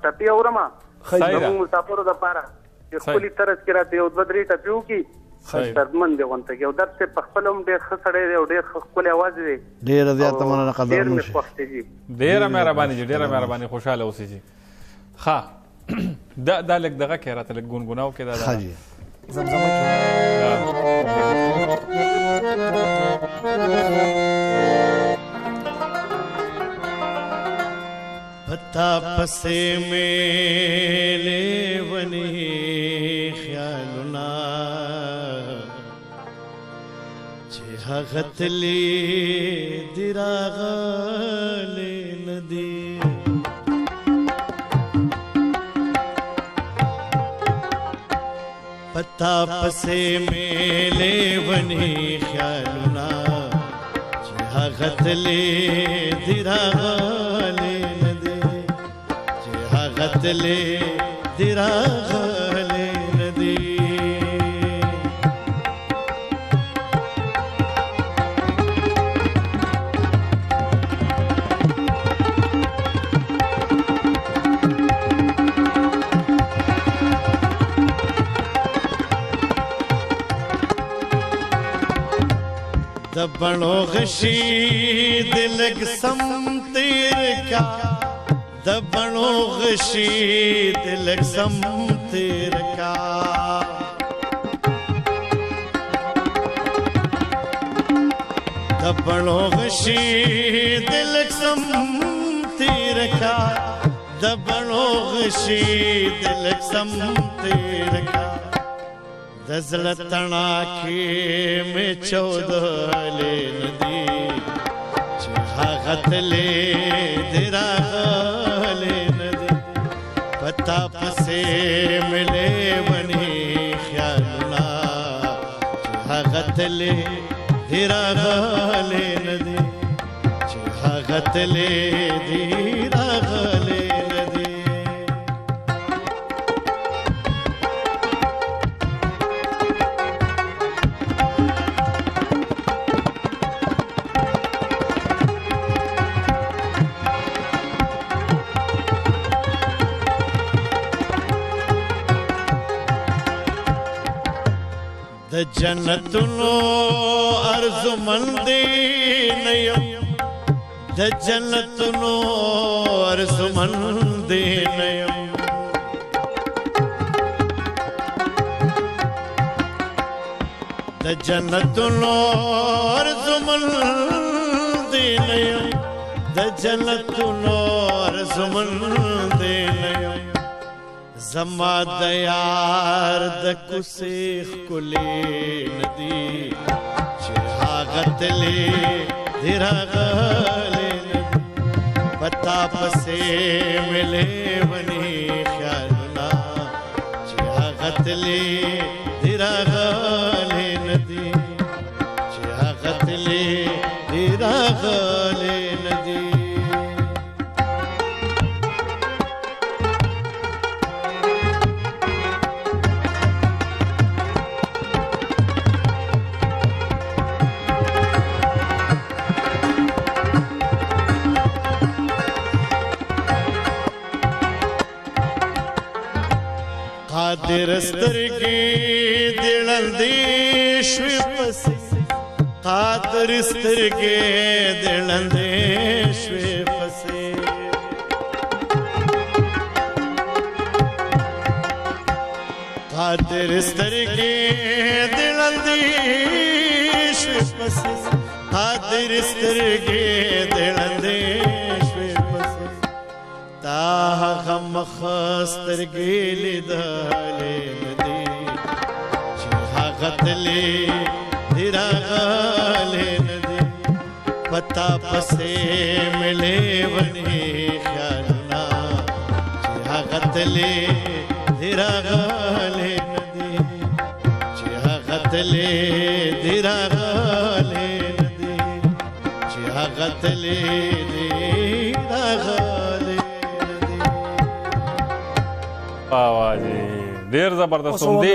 ټپي اورم زموږ مسافرو دپاره چې ښکلي طرز کې راته یو 2-3 ټپي وکړي دردمن دی غونته کې او درد صاحب په خپله هم ډېر ښه سړی دی او ډېر ښکلی اواز دی ډېره زیاته مننه ډېر مې خوښ دی جي ډېره مهرباني جي ډېره مهرباني خوشحاله اوسئ جي ښه دا لږ دغه کې راته لږ ګونګوناو کې دا ښه جي زمزمه کې پتا پسې مې لیونی خیالونه چې هغه تلي دي راغلي نه دي پتا پسې مې لیونی خیالونه چې هغه تلي دي راغلي غتلې دی راغلې ندی د بڼو غشي د لږ سم تیر کا د بڼو غشي د لږ سم تیر کا د بڼو غشي د لږ سم تیر کا د بڼو غشي د لږ سم تیر کا د زړه تڼا کې مې چودلې ندی چې هغه تلې دی راغلې ندی پتا پسې مې لیونی خیالونه چې هغه تلې دی راغلې ندی چې هغه تلې دی راغلې ندی د جنتونو ارزمندې نه یم د جنتونو ارزمندې نه یم د جنتونو ارزمندې نه یم د جنتونو ارزمندې نه یم زما د یار د کوڅې ښکلې ندی چې هغه تلې دی راغلې ندی پتا پسې مې لیونی خیالونه چې هغه تلې دی راغلې ندی چې هغه تلې دی راغلې ندی قادر سترګې دې ړندې شوې پسې قادر سترګې دې ړندې شوې پسې قادر سترګې دې ړندې شوې پسې قادر سترګې دې ړندې شوې پسې تا هغه مخ سترګې لیدلې ندی چې هغه تلې دی راغلې ندی پتا پسې مې لیونی خیالونه چې هغه تلې دی راغلې ندی چې هغه تلې دی راغلې ندی چې هغه تلې دی راغلې ډیر زبردست هم دی